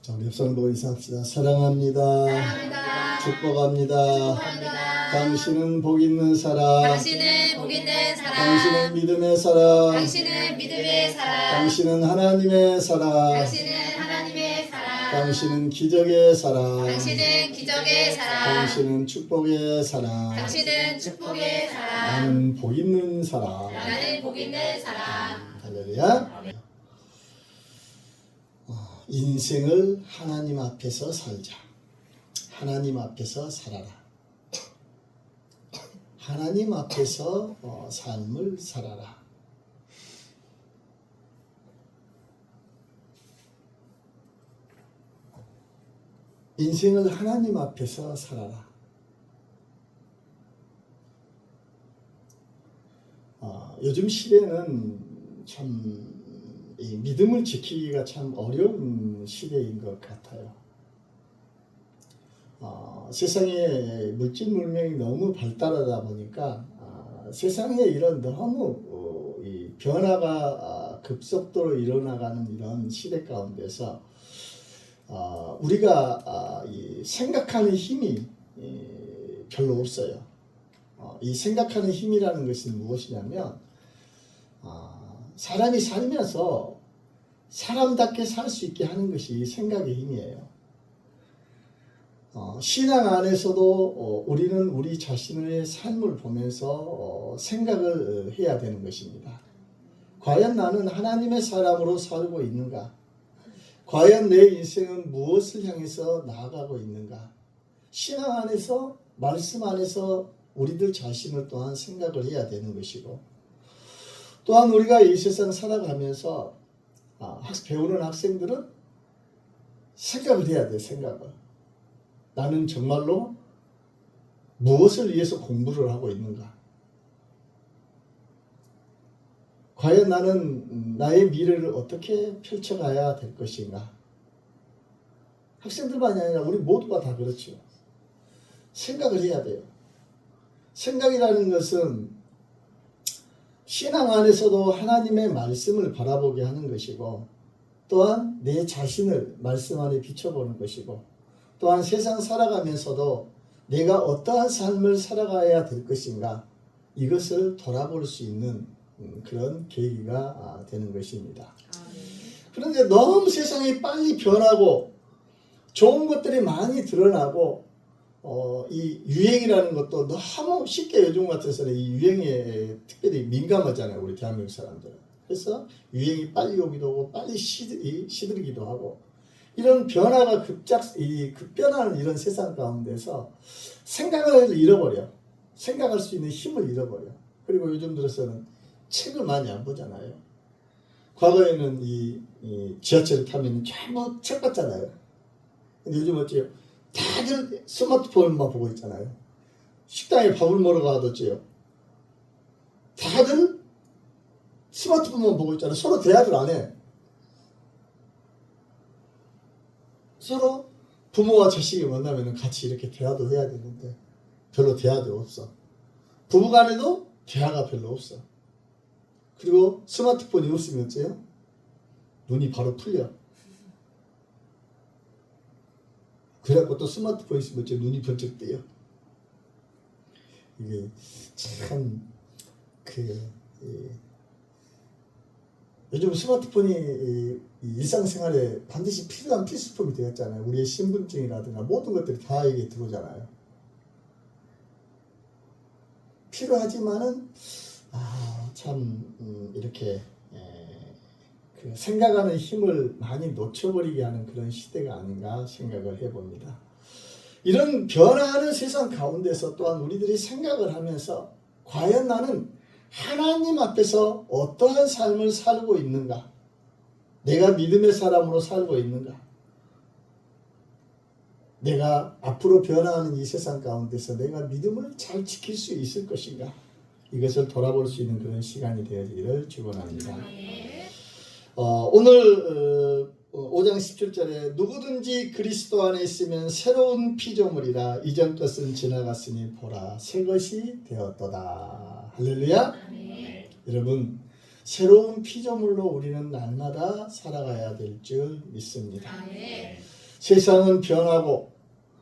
자, 우리 옆사람 보고 인사합시다. 사랑합니다. 사랑합니다. 축복합니다. 축복합니다. 당신은 복 있는 사람. 당신은 복 있는 사람. 당신은 믿음의 사람. 당신은 믿음의 사람. 당신은 하나님의 사람. 당신은 하나님의 사람. 당신은 기적의 사람. 당신은 기적의 사람. 당신은 축복의 사람. 당신은 축복의 사람. 나는 복 있는 사람. 나는 복 있는 사람. 할렐루야. 인생을 하나님 앞에서 살자. 하나님 앞에서 살아라. 하나님 앞에서 삶을 살아라. 인생을 하나님 앞에서 살아라. 요즘 시대는 참 이 믿음을 지키기가 참 어려운 시대인 것 같아요. 세상에 물질 문명이 너무 발달하다 보니까 세상에 이런 너무 이 변화가 급속도로 일어나가는 이런 시대 가운데서 우리가 이 생각하는 힘이 별로 없어요. 이 생각하는 힘이라는 것은 무엇이냐면 사람이 살면서 사람답게 살 수 있게 하는 것이 생각의 힘이에요. 신앙 안에서도 우리는 우리 자신의 삶을 보면서 생각을 해야 되는 것입니다. 과연 나는 하나님의 사람으로 살고 있는가? 과연 내 인생은 무엇을 향해서 나아가고 있는가? 신앙 안에서, 말씀 안에서 우리들 자신을 또한 생각을 해야 되는 것이고, 또한 우리가 이 세상 살아가면서 배우는 학생들은 생각을 해야 돼. 생각을. 나는 정말로 무엇을 위해서 공부를 하고 있는가? 과연 나는 나의 미래를 어떻게 펼쳐가야 될 것인가? 학생들만이 아니라 우리 모두가 다 그렇죠. 생각을 해야 돼요. 생각이라는 것은 신앙 안에서도 하나님의 말씀을 바라보게 하는 것이고, 또한 내 자신을 말씀 안에 비춰보는 것이고, 또한 세상 살아가면서도 내가 어떠한 삶을 살아가야 될 것인가, 이것을 돌아볼 수 있는 그런 계기가 되는 것입니다. 그런데 너무 세상이 빨리 변하고 좋은 것들이 많이 드러나고 이 유행이라는 것도 너무 쉽게 요즘 같아서는 이 유행에 특별히 민감하잖아요, 우리 대한민국 사람들은. 그래서 유행이 빨리 오기도 하고 빨리 시들기도 하고, 이런 변화가 급변하는 이런 세상 가운데서 생각을 잃어버려. 생각할 수 있는 힘을 잃어버려. 그리고 요즘 들어서는 책을 많이 안 보잖아요. 과거에는 이 지하철을 타면 전부 책 봤잖아요. 근데 요즘 어째요? 다들 스마트폰만 보고 있잖아요. 식당에 밥을 먹으러 가도지요. 다들 스마트폰만 보고 있잖아요. 서로 대화를 안 해. 서로 부모와 자식이 만나면 같이 이렇게 대화도 해야 되는데 별로 대화도 없어. 부부간에도 대화가 별로 없어. 그리고 스마트폰이 없으면 어째요? 눈이 바로 풀려. 그래갖고 또 스마트폰 있으면 어째 눈이 번쩍 뜨요. 이게 참 요즘 스마트폰이 일상생활에 반드시 필요한 필수품이 되었잖아요. 우리의 신분증이라든가 모든 것들이 다 이게 들어오잖아요. 필요하지만은 참 이렇게 그 생각하는 힘을 많이 놓쳐버리게 하는 그런 시대가 아닌가 생각을 해봅니다. 이런 변화하는 세상 가운데서 또한 우리들이 생각을 하면서 과연 나는 하나님 앞에서 어떠한 삶을 살고 있는가? 내가 믿음의 사람으로 살고 있는가? 내가 앞으로 변화하는 이 세상 가운데서 내가 믿음을 잘 지킬 수 있을 것인가? 이것을 돌아볼 수 있는 그런 시간이 되어지기를 축원합니다. 오늘 5장 17절에 누구든지 그리스도 안에 있으면 새로운 피조물이라 이전 것은 지나갔으니 보라 새 것이 되었도다. 할렐루야. 여러분, 새로운 피조물로 우리는 날마다 살아가야 될 줄 믿습니다. 세상은 변하고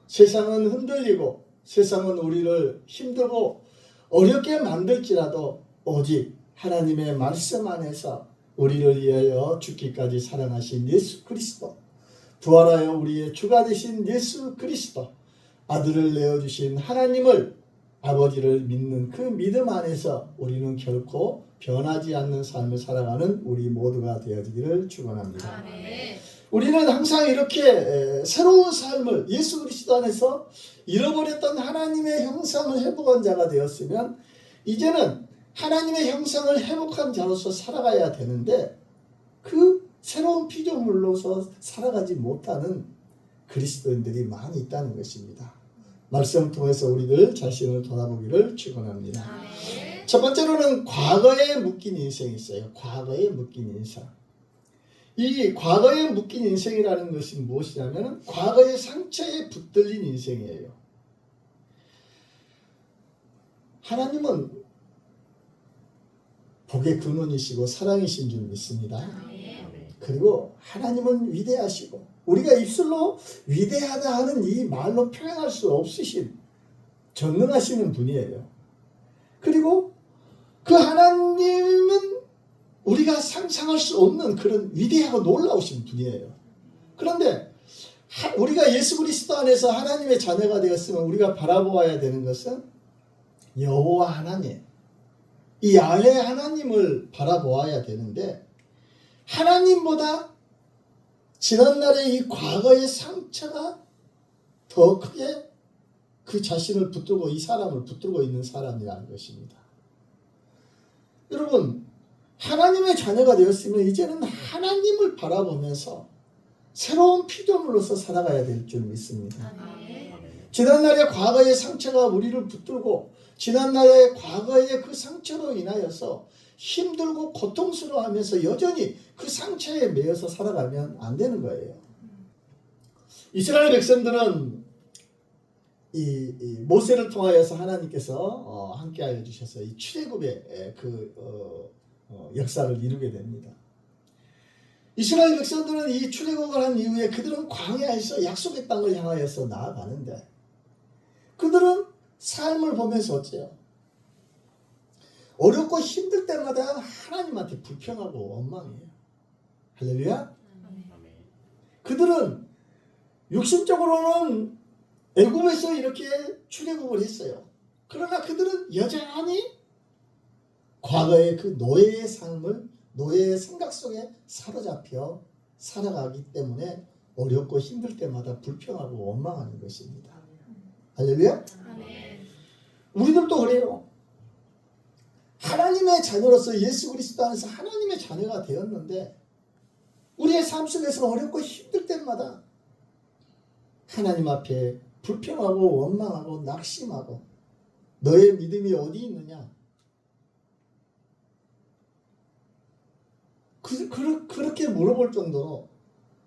세상은 흔들리고 세상은 우리를 힘들고 어렵게 만들지라도 오직 하나님의 말씀 안에서 우리를 위하여 죽기까지 사랑하신 예수 그리스도, 부활하여 우리의 주가 되신 예수 그리스도, 아들을 내어주신 하나님을, 아버지를 믿는 그 믿음 안에서 우리는 결코 변하지 않는 삶을 살아가는 우리 모두가 되어지기를 축원합니다. 아멘. 우리는 항상 이렇게 새로운 삶을 예수 그리스도 안에서 잃어버렸던 하나님의 형상을 회복한 자가 되었으면 이제는 하나님의 형상을 회복한 자로서 살아가야 되는데 그 새로운 피조물로서 살아가지 못하는 그리스도인들이 많이 있다는 것입니다. 말씀을 통해서 우리들 자신을 돌아보기를 축원합니다. 아멘. 첫 번째로는 과거에 묶인 인생이 있어요. 과거에 묶인 인생. 이 과거에 묶인 인생이라는 것이 무엇이냐면 과거의 상처에 붙들린 인생이에요. 하나님은 복의 근원이시고 사랑이신 줄 믿습니다. 그리고 하나님은 위대하시고 우리가 입술로 위대하다 하는 이 말로 표현할 수 없으신 전능하시는 분이에요. 그리고 그 하나님은 우리가 상상할 수 없는 그런 위대하고 놀라우신 분이에요. 그런데 우리가 예수 그리스도 안에서 하나님의 자녀가 되었으면 우리가 바라보아야 되는 것은 여호와 하나님, 이 야훼 하나님을 바라보아야 되는데 하나님보다 지난날의 이 과거의 상처가 더 크게 그 자신을 붙들고 이 사람을 붙들고 있는 사람이라는 것입니다. 여러분, 하나님의 자녀가 되었으면 이제는 하나님을 바라보면서 새로운 피조물로서 살아가야 될 줄 믿습니다. 지난날의 과거의 상처가 우리를 붙들고 지난날의 과거의 그 상처로 인하여서 힘들고 고통스러워하면서 여전히 그 상처에 매여서 살아가면 안 되는 거예요. 이스라엘 백성들은 이 모세를 통하여서 하나님께서 함께하여 주셔서 이 출애굽의 역사를 이루게 됩니다. 이스라엘 백성들은 이 출애굽을 한 이후에 그들은 광야에서 약속의 땅을 향하여서 나아가는데 그들은 삶을 보면서 어째요? 어렵고 힘들 때마다 하나님한테 불평하고 원망해요. 할렐루야? 그들은 육신적으로는 애굽에서 이렇게 출애굽을 했어요. 그러나 그들은 여전히 과거의 그 노예의 삶을 노예의 생각 속에 사로잡혀 살아가기 때문에 어렵고 힘들 때마다 불평하고 원망하는 것입니다. 할렐루야? 우리들도 그래요. 하나님의 자녀로서 예수 그리스도 안에서 하나님의 자녀가 되었는데 우리의 삶 속에서 어렵고 힘들 때마다 하나님 앞에 불평하고 원망하고 낙심하고 너의 믿음이 어디 있느냐? 그렇게 물어볼 정도로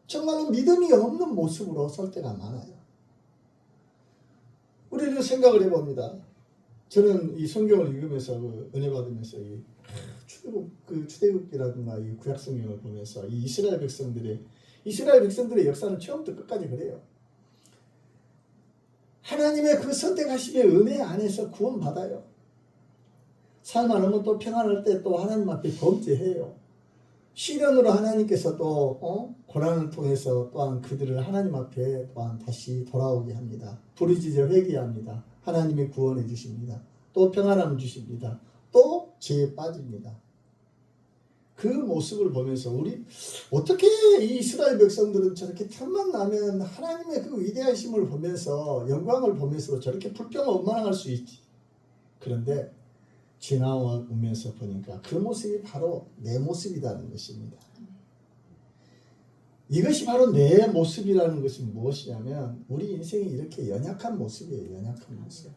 정말로 믿음이 없는 모습으로 설 때가 많아요. 우리는 생각을 해봅니다. 저는 이 성경을 읽으면서 은혜 받으면서 이 출애굽기라든가 이 구약 성경을 보면서 이 이스라엘 백성들의 역사는 처음부터 끝까지 그래요. 하나님의 그 선택하심의 은혜 안에서 구원받아요. 삶 안 오면 또 평안할 때 또 하나님 앞에 범죄해요. 시련으로 하나님께서 또 고난을 통해서 또한 그들을 하나님 앞에 또한 다시 돌아오게 합니다. 부르짖어 회개합니다. 하나님이 구원해 주십니다. 또 평안함 주십니다. 또 죄에 빠집니다. 그 모습을 보면서 우리 어떻게 이 이스라엘 백성들은 저렇게 틈만 나면 하나님의 그 위대하심을 보면서 영광을 보면서 저렇게 불평 원망할 수 있지. 그런데 지나오면서 보니까 그 모습이 바로 내 모습이라는 것입니다. 이것이 바로 내 모습이라는 것이 무엇이냐면 우리 인생이 이렇게 연약한 모습이에요. 연약한 모습.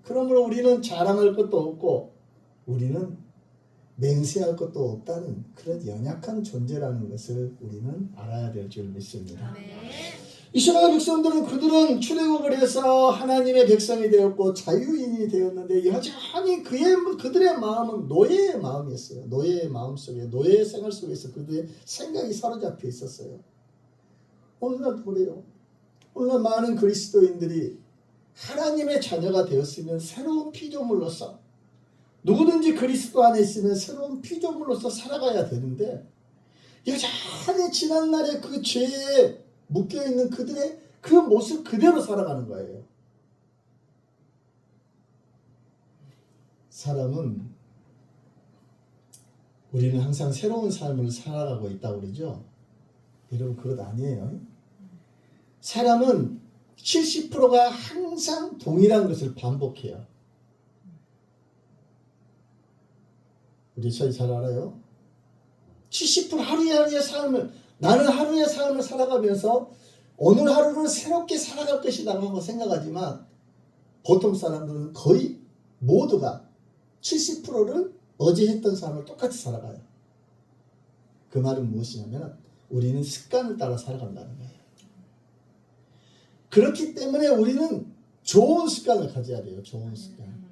그러므로 우리는 자랑할 것도 없고 우리는 맹세할 것도 없다는 그런 연약한 존재라는 것을 우리는 알아야 될 줄 믿습니다. 이스라엘 백성들은 그들은 출애굽을 해서 하나님의 백성이 되었고 자유인이 되었는데 여전히 그들의 마음은 노예의 마음이었어요. 노예의 마음 속에 노예의 생활 속에서 그들의 생각이 사로잡혀 있었어요. 오늘날도 그래요. 오늘 많은 그리스도인들이 하나님의 자녀가 되었으면 새로운 피조물로서 누구든지 그리스도 안에 있으면 새로운 피조물로서 살아가야 되는데 여전히 지난날의 그 죄에 묶여있는 그들의 그 모습 그대로 살아가는 거예요. 사람은 우리는 항상 새로운 삶을 살아가고 있다고 그러죠. 여러분 그것 아니에요. 사람은 70%가 항상 동일한 것을 반복해요. 우리 저희 잘 알아요. 70% 하루의 삶을 나는 하루의 삶을 살아가면서 오늘 하루를 새롭게 살아갈 것이다 하고 생각하지만 보통 사람들은 거의 모두가 70%를 어제 했던 삶을 똑같이 살아가요. 그 말은 무엇이냐면 우리는 습관을 따라 살아간다는 거예요. 그렇기 때문에 우리는 좋은 습관을 가져야 돼요. 좋은 습관.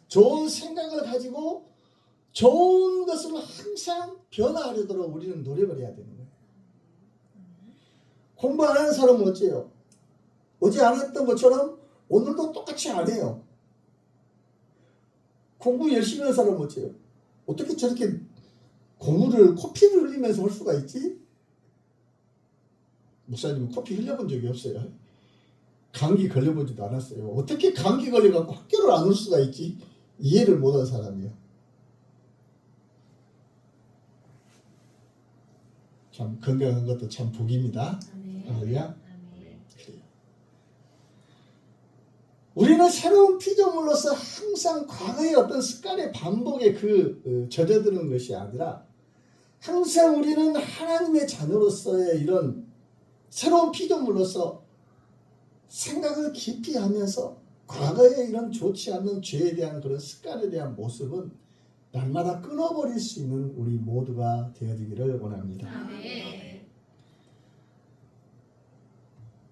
좋은 생각을 가지고 좋은 것으로 항상 변화하려도록 우리는 노력을 해야 되는 거예요. 공부 안 하는 사람은 어째요? 어제 안 했던 것처럼 오늘도 똑같이 안 해요. 공부 열심히 하는 사람은 어째요? 어떻게 저렇게 공부를 코피를 흘리면서 할 수가 있지? 목사님은 코피 흘려본 적이 없어요. 감기 걸려보지도 않았어요. 어떻게 감기 걸려갖고 학교를 안 올 수가 있지? 이해를 못한 사람이에요. 참 건강한 것도 참 복입니다. 할렐루야. 그래요. 우리는 새로운 피조물로서 항상 과거의 어떤 습관의 반복에 젖어드는 것이 아니라 항상 우리는 하나님의 자녀로서의 이런 새로운 피조물로서 생각을 깊이 하면서 과거의 이런 좋지 않은 죄에 대한 그런 습관에 대한 모습은 날마다 끊어버릴 수 있는 우리 모두가 되어지기를 원합니다.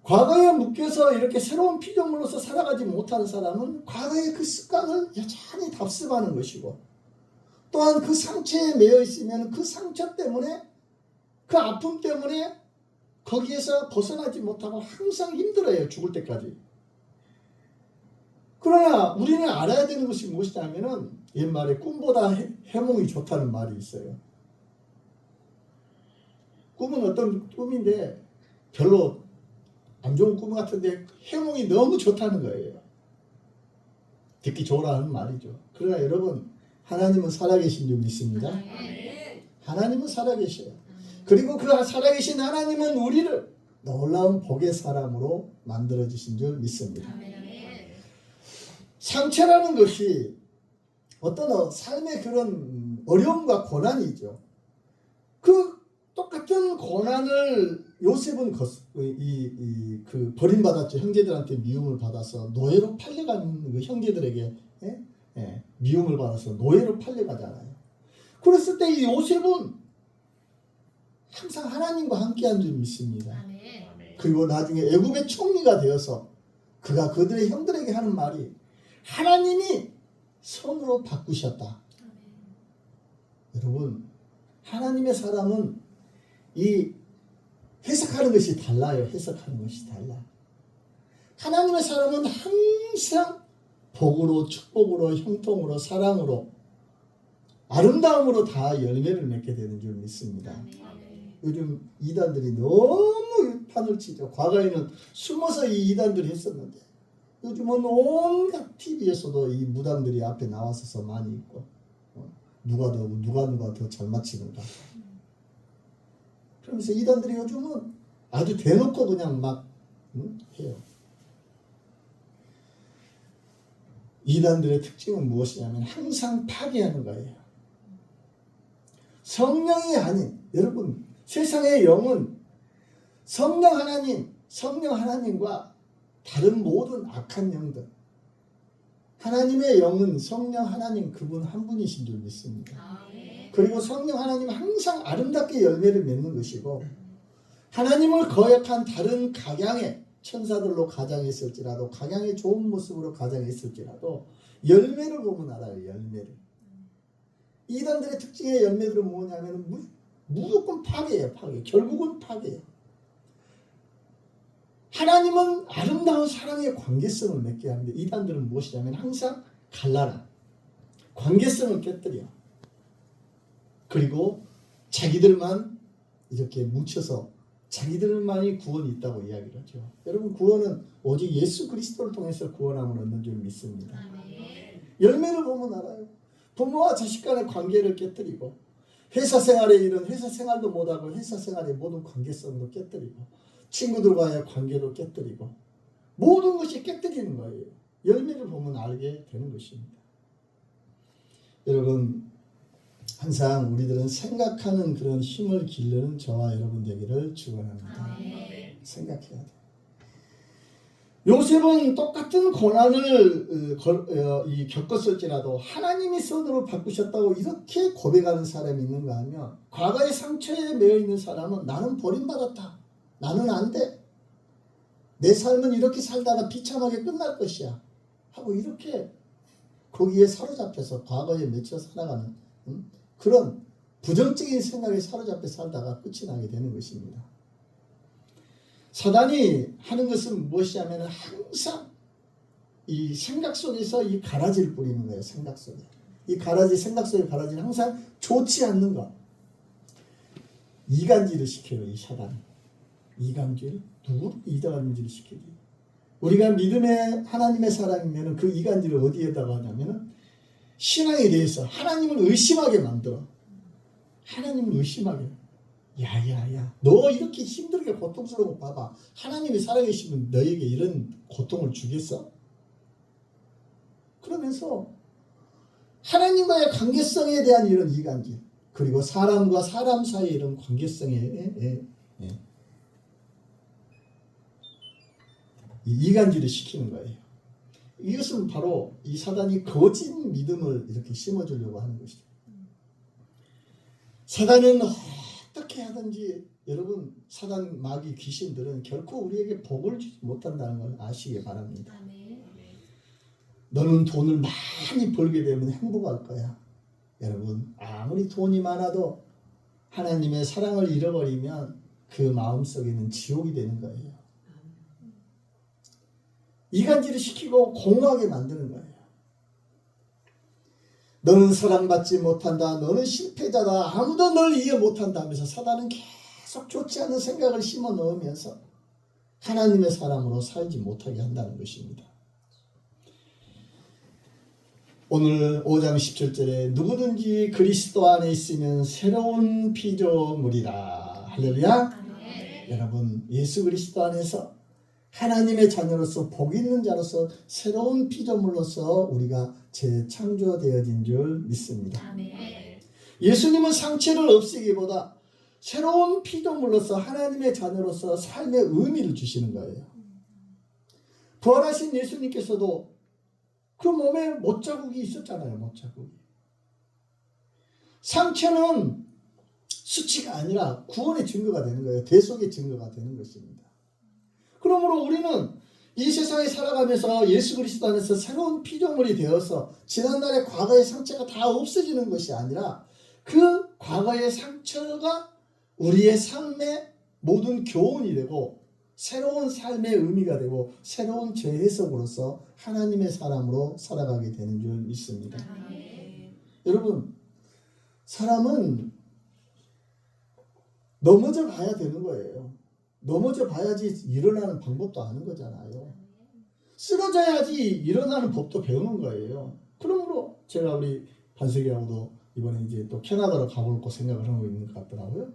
과거에 묶여서 이렇게 새로운 피조물로서 살아가지 못하는 사람은 과거의 그 습관을 여전히 답습하는 것이고 또한 그 상처에 매여 있으면 그 상처 때문에 그 아픔 때문에 거기에서 벗어나지 못하고 항상 힘들어요. 죽을 때까지. 그러나 우리는 알아야 되는 것이 무엇이냐면은 옛말에 꿈보다 해몽이 좋다는 말이 있어요. 꿈은 어떤 꿈인데 별로 안 좋은 꿈 같은데 해몽이 너무 좋다는 거예요. 듣기 좋으라는 말이죠. 그러나 여러분 하나님은 살아계신 줄 믿습니다. 하나님은 살아계셔요. 그리고 그 살아계신 하나님은 우리를 놀라운 복의 사람으로 만들어주신 줄 믿습니다. 상처라는 것이 어떤 삶의 그런 어려움과 고난이죠. 그 똑같은 고난을 요셉은 버림받았죠. 형제들한테 미움을 받아서 노예로 팔려가는 그 형제들에게 미움을 받아서 노예로 팔려가잖아요. 그랬을 때 이 요셉은 항상 하나님과 함께한 줄 믿습니다. 그리고 나중에 애굽의 총리가 되어서 그가 그들의 형들에게 하는 말이 하나님이 손으로 바꾸셨다. 여러분 하나님의 사람은 이 해석하는 것이 달라요. 해석하는 것이 달라. 하나님의 사람은 항상 복으로 축복으로 형통으로 사랑으로 아름다움으로 다 열매를 맺게 되는 줄 믿습니다. 요즘 이단들이 너무 판을 치죠. 과거에는 숨어서 이 이단들이 했었는데 요즘은 온갖 TV에서도 이 무당들이 앞에 나와서 많이 있고 누가 더 잘 맞히는가. 그러면서 이단들이 요즘은 아주 대놓고 그냥 막 해요. 이단들의 특징은 무엇이냐면 항상 파괴하는 거예요. 성령이 아닌 여러분 세상의 영은 성령 하나님과 다른 모든 악한 영들 하나님의 영은 성령 하나님 그분 한 분이신 줄 믿습니다. 그리고 성령 하나님은 항상 아름답게 열매를 맺는 것이고 하나님을 거역한 다른 각양의 천사들로 가장했을지라도 각양의 좋은 모습으로 가장했을지라도 열매를 보면 알아요. 열매를. 이단들의 특징의 열매들은 뭐냐면 무조건 파괴예요. 파괴. 결국은 파괴예요. 하나님은 아름다운 사랑의 관계성을 맺게 하는데 이단들은 무엇이냐면 항상 갈라라. 관계성을 깨뜨려. 그리고 자기들만 이렇게 뭉쳐서 자기들만이 구원이 있다고 이야기를 하죠. 여러분, 구원은 오직 예수 그리스도를 통해서 구원함을 얻는 줄 믿습니다. 열매를 보면 알아요. 부모와 자식 간의 관계를 깨뜨리고, 회사 생활의 일은 회사 생활도 못하고 회사 생활의 모든 관계성도 깨뜨리고, 친구들과의 관계도 깨뜨리고, 모든 것이 깨뜨리는 거예요. 열매를 보면 알게 되는 것입니다. 여러분, 항상 우리들은 생각하는 그런 힘을 기르는 저와 여러분 되기를 축원합니다. 생각해야 돼. 요셉은 똑같은 고난을 겪었을지라도 하나님이 손으로 바꾸셨다고 이렇게 고백하는 사람이 있는가 하면, 과거의 상처에 매여 있는 사람은 나는 버림받았다, 나는 안 돼, 내 삶은 이렇게 살다가 비참하게 끝날 것이야 하고 이렇게 거기에 사로잡혀서 과거에 맺혀 살아가는 그런 부정적인 생각에 사로잡혀 살다가 끝이 나게 되는 것입니다. 사단이 하는 것은 무엇이냐면 항상 이 생각 속에서 이 가라지를 뿌리는 거예요. 생각 속에. 이 가라지, 생각 속의 가라지는 항상 좋지 않는 것. 이간질을 시켜요. 이 사단이. 이간질? 누구? 이간질을 시키지. 우리가 믿음의 하나님의 사람이면 그 이간질을 어디에다가 하냐면 신앙에 대해서 하나님을 의심하게 만들어. 하나님을 의심하게. 야야야, 너 이렇게 힘들게 고통스러운 거 봐봐. 하나님이 살아계시면 너에게 이런 고통을 주겠어? 그러면서 하나님과의 관계성에 대한 이런 이간질, 그리고 사람과 사람 사이의 이런 관계성에 이간질을 시키는 거예요. 이것은 바로 이 사단이 거짓 믿음을 이렇게 심어주려고 하는 것이죠. 사단은 어떻게 하든지, 여러분, 사단, 마귀, 귀신들은 결코 우리에게 복을 주지 못한다는 걸 아시기 바랍니다. 너는 돈을 많이 벌게 되면 행복할 거야. 여러분, 아무리 돈이 많아도 하나님의 사랑을 잃어버리면 그 마음속에는 지옥이 되는 거예요. 이간질을 시키고 공허하게 만드는 거예요. 너는 사랑받지 못한다, 너는 실패자다, 아무도 널 이해 못한다 하면서 사단은 계속 좋지 않은 생각을 심어 넣으면서 하나님의 사람으로 살지 못하게 한다는 것입니다. 오늘 5장 17절에 누구든지 그리스도 안에 있으면 새로운 피조물이라. 할렐루야. 여러분, 예수 그리스도 안에서 하나님의 자녀로서 복 있는 자로서 새로운 피조물로서 우리가 재창조되어진 줄 믿습니다. 예수님은 상처를 없애기보다 새로운 피조물로서 하나님의 자녀로서 삶의 의미를 주시는 거예요. 부활하신 예수님께서도 그 몸에 못자국이 있었잖아요. 못자국이. 상처는 수치가 아니라 구원의 증거가 되는 거예요. 대속의 증거가 되는 것입니다. 그러므로 우리는 이 세상에 살아가면서 예수 그리스도 안에서 새로운 피조물이 되어서 지난날의 과거의 상처가 다 없어지는 것이 아니라 그 과거의 상처가 우리의 삶의 모든 교훈이 되고 새로운 삶의 의미가 되고 새로운 재해석으로서 하나님의 사람으로 살아가게 되는 줄 믿습니다. 여러분, 사람은 넘어져 봐야 되는 거예요. 넘어져 봐야지 일어나는 방법도 아는 거잖아요. 쓰러져야지 일어나는 법도 배우는 거예요. 그러므로 제가 우리 반석이하고도 이번에 이제 또 캐나다로 가볼 거 생각을 하고 있는 것 같더라고요.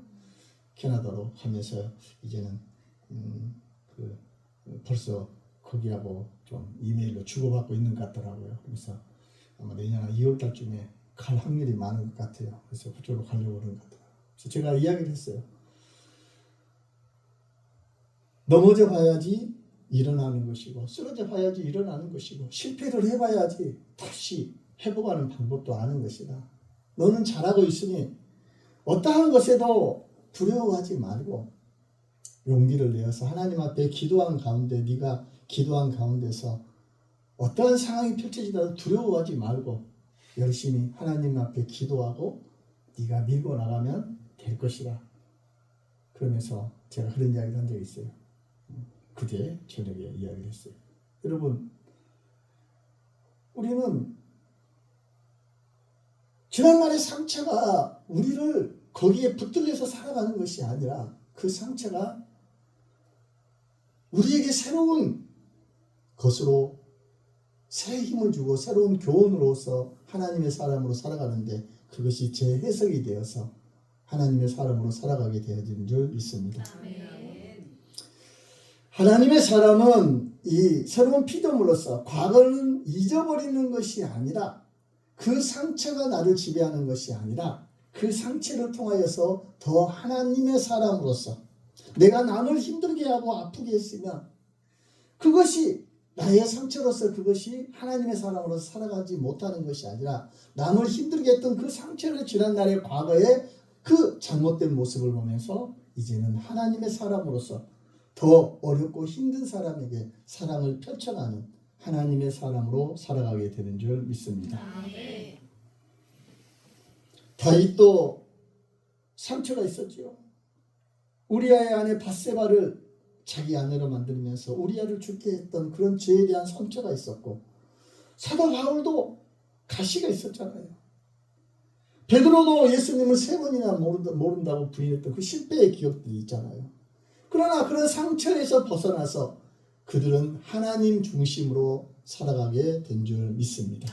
캐나다로 가면서 이제는 벌써 거기하고 좀 이메일로 주고받고 있는 것 같더라고요. 그래서 아마 내년 2월 달쯤에 갈 확률이 많은 것 같아요. 그래서 그쪽으로 가려고 그러는 것 같더라고요. 그래서 제가 이야기를 했어요. 넘어져 봐야지 일어나는 것이고, 쓰러져 봐야지 일어나는 것이고, 실패를 해봐야지 다시 회복하는 방법도 아는 것이다. 너는 잘하고 있으니 어떠한 것에도 두려워하지 말고 용기를 내어서 하나님 앞에 기도한 가운데, 네가 기도한 가운데서 어떠한 상황이 펼쳐지더라도 두려워하지 말고 열심히 하나님 앞에 기도하고 네가 밀고 나가면 될 것이다. 그러면서 제가 그런 이야기를 한 적이 있어요. 그제 저녁에 이야기를 했어요. 여러분, 우리는 지난날의 상처가 우리를 거기에 붙들려서 살아가는 것이 아니라 그 상처가 우리에게 새로운 것으로 새 힘을 주고 새로운 교훈으로서 하나님의 사람으로 살아가는데 그것이 재해석이 되어서 하나님의 사람으로 살아가게 되어진 줄 믿습니다. 하나님의 사람은 이 새로운 피조물로서 과거는 잊어버리는 것이 아니라 그 상처가 나를 지배하는 것이 아니라 그 상처를 통하여서 더 하나님의 사람으로서 내가 남을 힘들게 하고 아프게 했으면 그것이 나의 상처로서 그것이 하나님의 사람으로서 살아가지 못하는 것이 아니라 남을 힘들게 했던 그 상처를 지난날의 과거의 그 잘못된 모습을 보면서 이제는 하나님의 사람으로서 더 어렵고 힘든 사람에게 사랑을 펼쳐가는 하나님의 사람으로 살아가게 되는 줄 믿습니다. 다윗도 상처가 있었지요. 우리아의 아내 밧세바를 자기 아내로 만들면서 우리아를 죽게 했던 그런 죄에 대한 상처가 있었고 사도 바울도 가시가 있었잖아요. 베드로도 예수님을 3번이나 모른다고 부인했던 그 실패의 기억들이 있잖아요. 그러나 그런 상처에서 벗어나서 그들은 하나님 중심으로 살아가게 된 줄 믿습니다.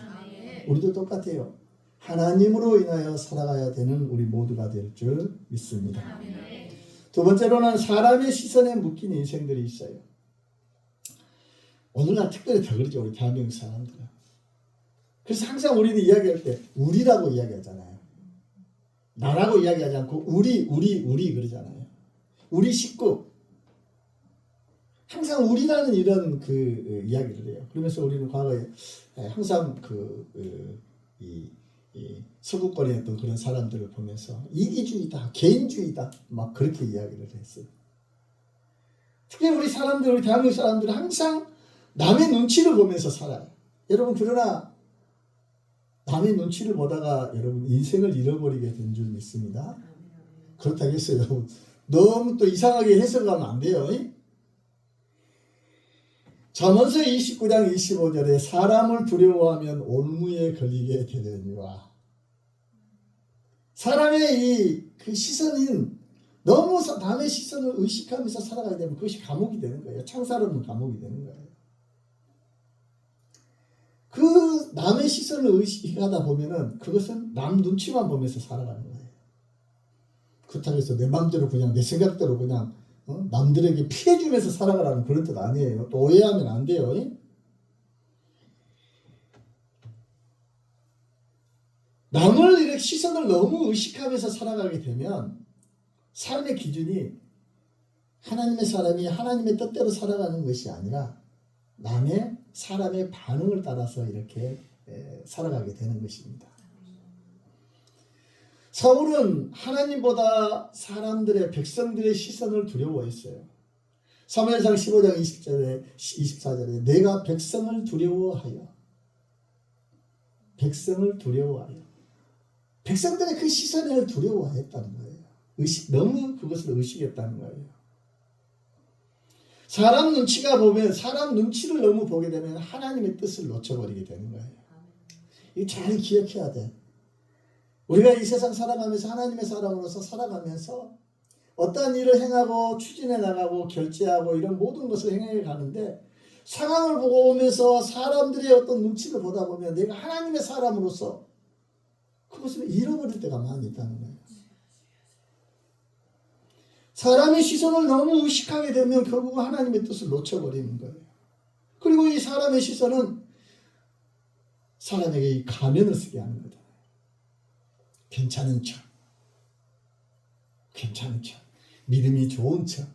우리도 똑같아요. 하나님으로 인하여 살아가야 되는 우리 모두가 될 줄 믿습니다. 두 번째로는 사람의 시선에 묶인 인생들이 있어요. 오늘날 특별히 더 그러죠. 우리 대한민국 사람들은. 그래서 항상 우리는 이야기할 때 우리라고 이야기하잖아요. 나라고 이야기하지 않고 우리 그러잖아요. 우리 식구. 항상 우리라는 이런 그 이야기를 해요. 그러면서 우리는 과거에 항상 이 서구권의 그런 사람들을 보면서 이기주의다, 개인주의다, 막 그렇게 이야기를 했어요. 특히 우리 대한민국 사람들은 항상 남의 눈치를 보면서 살아요. 여러분, 그러나 남의 눈치를 보다가 여러분 인생을 잃어버리게 된 줄 믿습니다. 그렇다고 해서 여러분 너무 또 이상하게 해석하면 안 돼요. 잠언서 29장 25절에 사람을 두려워하면 올무에 걸리게 되려니와 사람의 그 시선인 너무 남의 시선을 의식하면서 살아가게 되면 그것이 감옥이 되는 거예요. 창사로는 감옥이 되는 거예요. 그 남의 시선을 의식하다 보면은 그것은 남 눈치만 보면서 살아가는 거예요. 그렇다고 해서 내 마음대로 그냥 내 생각대로 그냥 남들에게 피해주면서 살아가라는 그런 뜻 아니에요. 또 오해하면 안 돼요. 남을 이렇게 시선을 너무 의식하면서 살아가게 되면 삶의 기준이 하나님의 사람이 하나님의 뜻대로 살아가는 것이 아니라 남의 사람의 반응을 따라서 이렇게 살아가게 되는 것입니다. 사울은 하나님보다 사람들의 백성들의 시선을 두려워했어요. 사무엘상 15장 24절에 내가 백성을 두려워하여 백성들의 그 시선을 두려워했다는 거예요. 너무 그것을 의식했다는 거예요. 사람 눈치를 너무 보게 되면 하나님의 뜻을 놓쳐버리게 되는 거예요. 이거 잘 기억해야 돼. 우리가 이 세상 살아가면서 하나님의 사람으로서 살아가면서 어떠한 일을 행하고 추진해 나가고 결제하고 이런 모든 것을 행해 가는데 상황을 보고 오면서 사람들의 어떤 눈치를 보다 보면 내가 하나님의 사람으로서 그것을 잃어버릴 때가 많이 있다는 거예요. 사람의 시선을 너무 의식하게 되면 결국은 하나님의 뜻을 놓쳐버리는 거예요. 그리고 이 사람의 시선은 사람에게 이 가면을 쓰게 하는 거다. 괜찮은 척, 믿음이 좋은 척,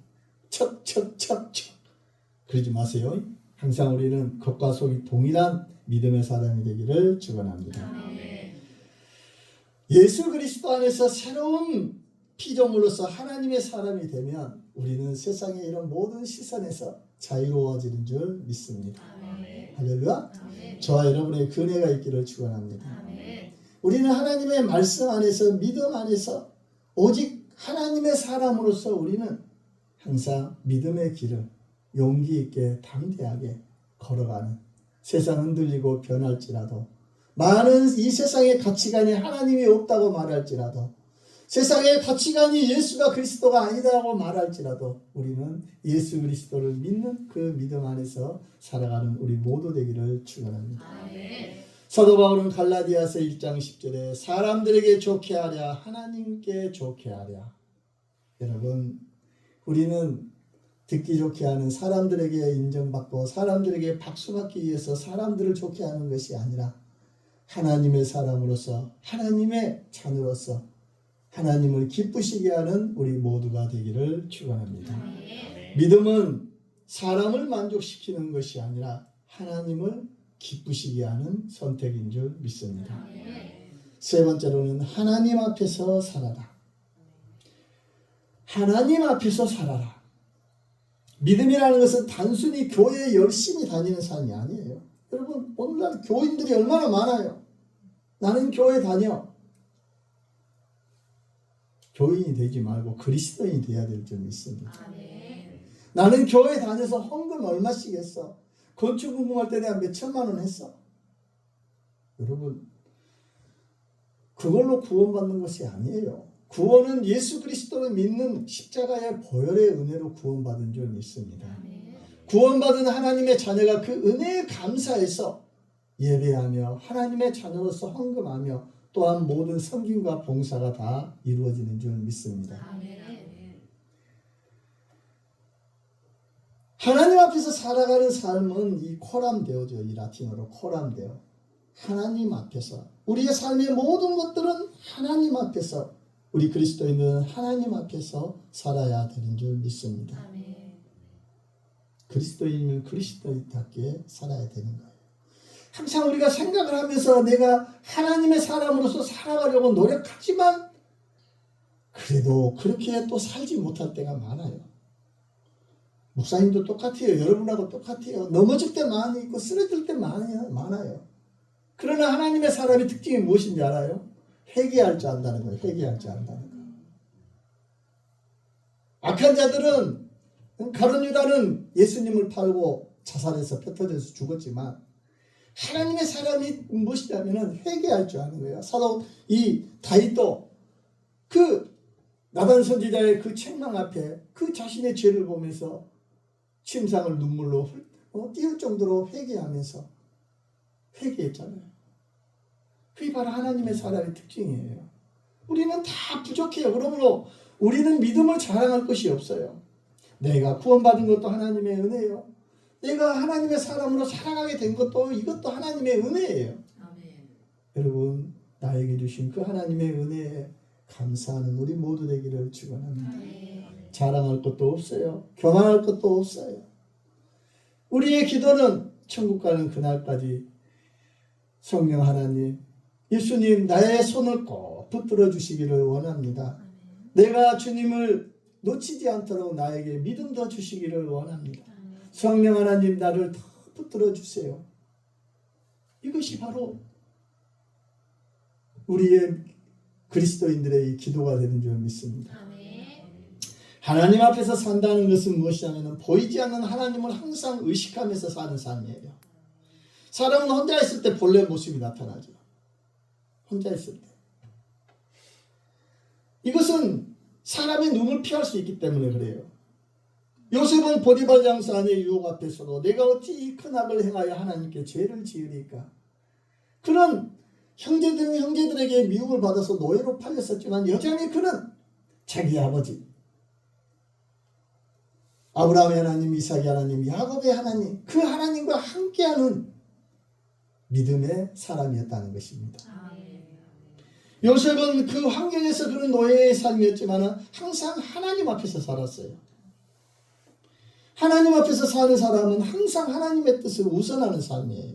그러지 마세요. 항상 우리는 겉과 속이 동일한 믿음의 사람이 되기를 축원합니다. 예수 그리스도 안에서 새로운 피조물로서 하나님의 사람이 되면 우리는 세상의 이런 모든 시선에서 자유로워지는 줄 믿습니다. 할렐루야. 저와 여러분의 은혜가 있기를 축원합니다. 우리는 하나님의 말씀 안에서 믿음 안에서 오직 하나님의 사람으로서 우리는 항상 믿음의 길을 용기 있게 담대하게 걸어가는, 세상 흔들리고 변할지라도, 많은 이 세상의 가치관이 하나님이 없다고 말할지라도, 세상의 가치관이 예수가 그리스도가 아니다라고 말할지라도 우리는 예수 그리스도를 믿는 그 믿음 안에서 살아가는 우리 모두 되기를 축원합니다. 사도 바울은 갈라디아서 1장 10절에 사람들에게 좋게 하랴 하나님께 좋게 하랴. 여러분, 우리는 듣기 좋게 하는, 사람들에게 인정받고 사람들에게 박수받기 위해서 사람들을 좋게 하는 것이 아니라 하나님의 사람으로서, 하나님의 자녀로서 하나님을 기쁘시게 하는 우리 모두가 되기를 축원합니다. 믿음은 사람을 만족시키는 것이 아니라 하나님을 기쁘시게 하는 선택인 줄 믿습니다. 세 번째로는 하나님 앞에서 살아라. 하나님 앞에서 살아라. 믿음이라는 것은 단순히 교회에 열심히 다니는 삶이 아니에요. 여러분, 오늘날 교인들이 얼마나 많아요. 나는 교회 다녀. 교인이 되지 말고 그리스도인이 돼야 될 줄 믿습니다. 나는 교회 다녀서 헌금 얼마씩 했어. 건축 공부할 때 내가 몇 천만 원 했어. 여러분, 그걸로 구원받는 것이 아니에요. 구원은 예수 그리스도를 믿는 십자가의 보혈의 은혜로 구원받은 줄 믿습니다. 구원받은 하나님의 자녀가 그 은혜에 감사해서 예배하며 하나님의 자녀로서 헌금하며 또한 모든 섬김과 봉사가 다 이루어지는 줄 믿습니다. 하나님 앞에서 살아가는 삶은 이 코람데오죠. 이 라틴어로 코람데오. 하나님 앞에서, 우리의 삶의 모든 것들은 하나님 앞에서, 우리 그리스도인은 하나님 앞에서 살아야 되는 줄 믿습니다. 그리스도인은 그리스도인답게 살아야 되는 거예요. 항상 우리가 생각을 하면서 내가 하나님의 사람으로서 살아가려고 노력하지만 그래도 그렇게 또 살지 못할 때가 많아요. 목사님도 똑같아요. 여러분하고 똑같아요. 넘어질 때 많이 있고 쓰러질 때 많아요. 그러나 하나님의 사람의 특징이 무엇인지 알아요? 회개할 줄 안다는 거예요. 회개할 줄 안다는 거. 악한 자들은, 가룟 유다는 예수님을 팔고 자살해서 표 터져서 죽었지만 하나님의 사람이 무엇이냐면 회개할 줄 아는 거예요. 사도 이 다윗도 그 나단 선지자의 그 책망 앞에 그 자신의 죄를 보면서 침상을 눈물로 띄울 정도로 회개하면서 회개했잖아요. 그게 바로 하나님의 사람의 특징이에요. 우리는 다 부족해요. 그러므로 우리는 믿음을 자랑할 것이 없어요. 내가 구원받은 것도 하나님의 은혜예요. 내가 하나님의 사람으로 살아가게 된 것도 이것도 하나님의 은혜예요. 여러분, 나에게 주신 그 하나님의 은혜에 감사하는 우리 모두 되기를 축원합니다. 자랑할 것도 없어요. 교만할 것도 없어요. 우리의 기도는 천국 가는 그날까지 성령 하나님, 예수님 나의 손을 꼭 붙들어 주시기를 원합니다. 내가 주님을 놓치지 않도록 나에게 믿음 더 주시기를 원합니다. 성령 하나님 나를 더 붙들어 주세요. 이것이 바로 우리의 그리스도인들의 기도가 되는 줄 믿습니다. 하나님 앞에서 산다는 것은 무엇이냐면 보이지 않는 하나님을 항상 의식하면서 사는 삶이에요. 사람은 혼자 있을 때 본래 모습이 나타나죠. 혼자 있을 때. 이것은 사람의 눈을 피할 수 있기 때문에 그래요. 요셉은 보디발 장사의 유혹 앞에서도 내가 어찌 이 큰 악을 행하여 하나님께 죄를 지으리까. 그는 형제들에게 미움을 받아서 노예로 팔렸었지만 여전히 그는 자기 아버지 아브라함의 하나님, 이삭의 하나님, 야곱의 하나님, 그 하나님과 함께하는 믿음의 사람이었다는 것입니다. 요셉은 그 환경에서 그런 노예의 삶이었지만 항상 하나님 앞에서 살았어요. 하나님 앞에서 사는 사람은 항상 하나님의 뜻을 우선하는 삶이에요.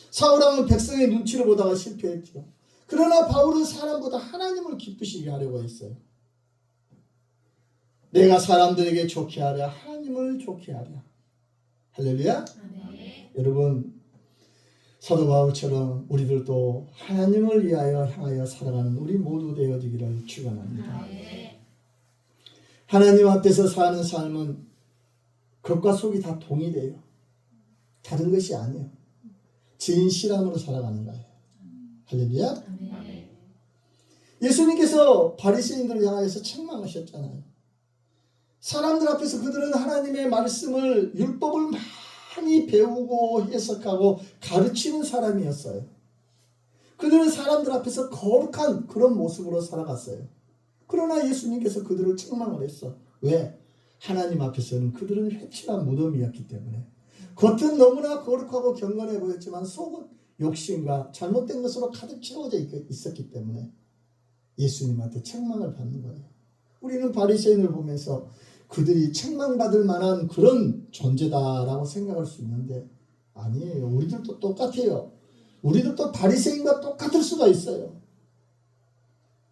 사울왕은 백성의 눈치를 보다가 실패했죠. 그러나 바울은 사람보다 하나님을 기쁘시게 하려고 했어요. 내가 사람들에게 좋게 하랴 하나님을 좋게 하랴. 할렐루야. 여러분, 사도 바울처럼 우리들도 하나님을 위하여 향하여 살아가는 우리 모두 되어지기를 축원합니다. 하나님 앞에서 사는 삶은 겉과 속이 다 동일해요. 다른 것이 아니에요. 진실함으로 살아가는 거예요. 할렐루야. 예수님께서 바리새인들을 향하여서 책망하셨잖아요. 사람들 앞에서 그들은 하나님의 말씀을, 율법을 많이 배우고 해석하고 가르치는 사람이었어요. 그들은 사람들 앞에서 거룩한 그런 모습으로 살아갔어요. 그러나 예수님께서 그들을 책망을 했어. 왜? 하나님 앞에서는 그들은 회칠한 무덤이었기 때문에. 겉은 너무나 거룩하고 경건해 보였지만 속은 욕심과 잘못된 것으로 가득 채워져 있었기 때문에 예수님한테 책망을 받는 거예요. 우리는 바리새인을 보면서 그들이 책망받을 만한 그런 존재다라고 생각할 수 있는데 아니에요. 우리들도 똑같아요. 우리들도 바리새인과 똑같을 수가 있어요.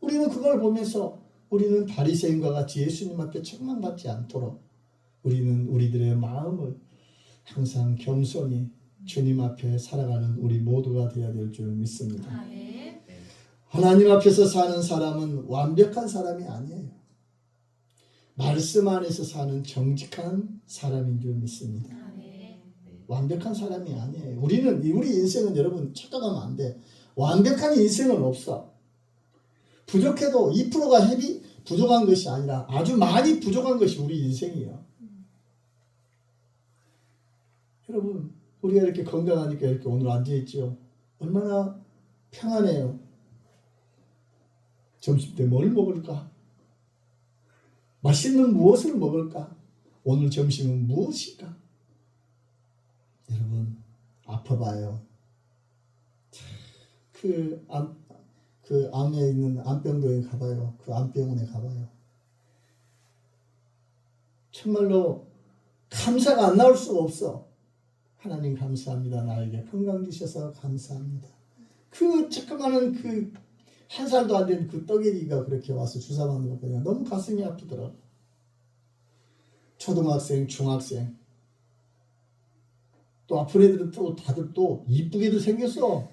우리는 그걸 보면서 우리는 바리새인과 같이 예수님 앞에 책망받지 않도록 우리는 우리들의 마음을 항상 겸손히 주님 앞에 살아가는 우리 모두가 되어야 될 줄 믿습니다. 하나님 앞에서 사는 사람은 완벽한 사람이 아니에요. 말씀 안에서 사는 정직한 사람인 줄 믿습니다. 완벽한 사람이 아니에요. 우리 인생은 여러분 착각하면 안 돼. 완벽한 인생은 없어. 부족해도 2%가 부족한 것이 아니라 아주 많이 부족한 것이 우리 인생이에요. 여러분, 우리가 이렇게 건강하니까 이렇게 오늘 앉아있죠. 얼마나 평안해요. 점심 때 뭘 먹을까? 맛있는 무엇을 먹을까? 오늘 점심은 무엇일까? 여러분, 아파봐요. 그 암에 있는 암병동에 가봐요. 그 암병원에 가봐요. 정말로 감사가 안 나올 수가 없어. 하나님 감사합니다. 나에게 건강 주셔서 감사합니다. 그 조그마한 그 한 살도 안 된 그 떡이리가 그렇게 와서 주사 맞는 거 보니까 너무 가슴이 아프더라고. 초등학생, 중학생. 또 아픈 애들은 또 다들 또 이쁘게도 생겼어.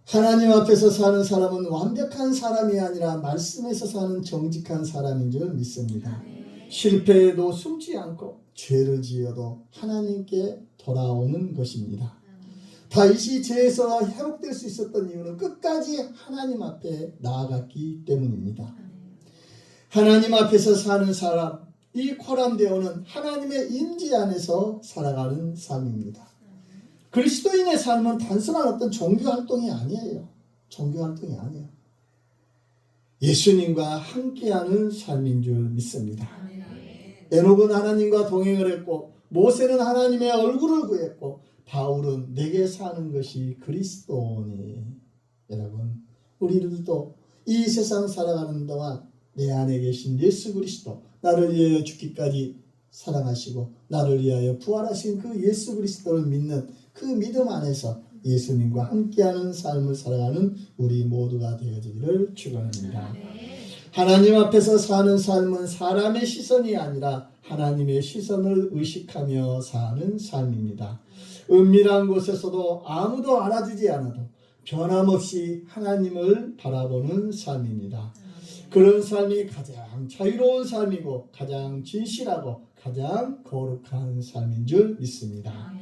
하나님 앞에서 사는 사람은 완벽한 사람이 아니라 말씀에서 사는 정직한 사람인 줄 믿습니다. 실패해도 숨지 않고 죄를 지어도 하나님께 돌아오는 것입니다. 다윗이 죄에서 회복될 수 있었던 이유는 끝까지 하나님 앞에 나아갔기 때문입니다. 하나님 앞에서 사는 사람, 이 코람데오는 하나님의 임재 안에서 살아가는 삶입니다. 그리스도인의 삶은 단순한 어떤 종교활동이 아니에요. 종교활동이 아니에요. 예수님과 함께하는 삶인 줄 믿습니다. 에녹은 하나님과 동행을 했고 모세는 하나님의 얼굴을 구했고 바울은 내게 사는 것이 그리스도니. 여러분, 우리들도 이 세상 살아가는 동안 내 안에 계신 예수 그리스도, 나를 위하여 죽기까지 사랑하시고 나를 위하여 부활하신 그 예수 그리스도를 믿는 그 믿음 안에서 예수님과 함께하는 삶을 살아가는 우리 모두가 되어지기를 축원합니다. 하나님 앞에서 사는 삶은 사람의 시선이 아니라 하나님의 시선을 의식하며 사는 삶입니다. 은밀한 곳에서도 아무도 알아주지 않아도 변함없이 하나님을 바라보는 삶입니다. 그런 삶이 가장 자유로운 삶이고 가장 진실하고 가장 거룩한 삶인 줄 믿습니다.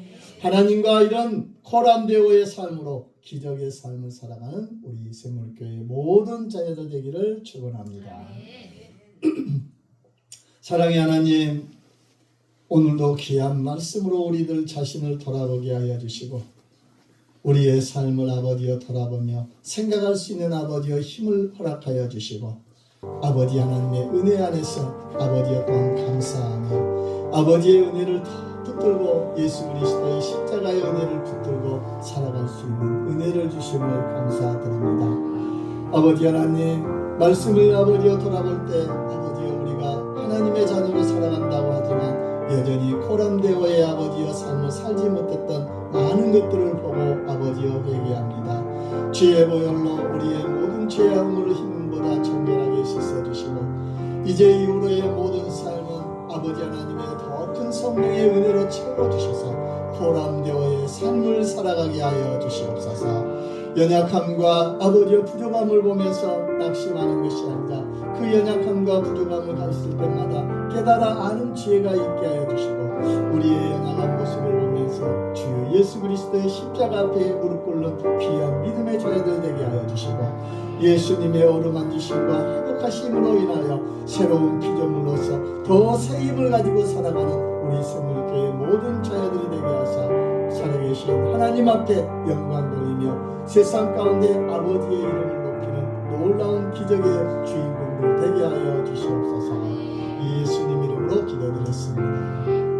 하나님과 이런 코람데오의 삶으로 기적의 삶을 살아가는 우리 샘물교회 모든 자녀들 되기를 축원합니다. 사랑의 하나님, 오늘도 귀한 말씀으로 우리들 자신을 돌아보게 하여 주시고 우리의 삶을 아버지여 돌아보며 생각할 수 있는 아버지여 힘을 허락하여 주시고 아버지 하나님의 은혜 안에서 아버지여 또한 감사하며 아버지의 은혜를 더 붙들고 예수 그리스도의 십자가의 은혜를 붙들고 살아갈 수 있는 은혜를 주심을 감사드립니다. 아버지 하나님, 말씀을 아버지여 돌아볼 때 아버지여 우리가 하나님의 자녀로 살아간다고 하지만 여전히 코람데오의 아버지여 삶을 살지 못했던 많은 것들을 보고 아버지여 회개합니다. 죄의 보혈로 우리의 모든 죄와 허물을 흰물보다 정결하게 씻어주시고 이제 이후로의 모든 삶은 아버지 하나님의 더 큰 성령의 은혜로 채워주셔서 코람데오의 삶을 살아가게 하여 주시옵소서. 연약함과 아버지의 부족함을 보면서 낙심하는 것이 아니라 그 연약함과 부족함을 갔을 때마다 깨달아 아는 지혜가 있게 하여 주시고 우리의 연약한 모습을 보면서 주 예수 그리스도의 십자가 앞에 무릎 꿇는 귀한 믿음의 자녀들 되게 하여 주시고 예수님의 어루만지심과 회복하심으로 인하여 새로운 피조물로서 더 새 힘을 가지고 살아가는 우리 선물교회 모든 자녀들이 되게 하사 살아계신 하나님 앞에 영광 돌리며 세상 가운데 아버지의 이름을 높이는 놀라운 기적의 주인공들 되게 하여 주시옵소서. 예수님 이름으로 기도드렸습니다.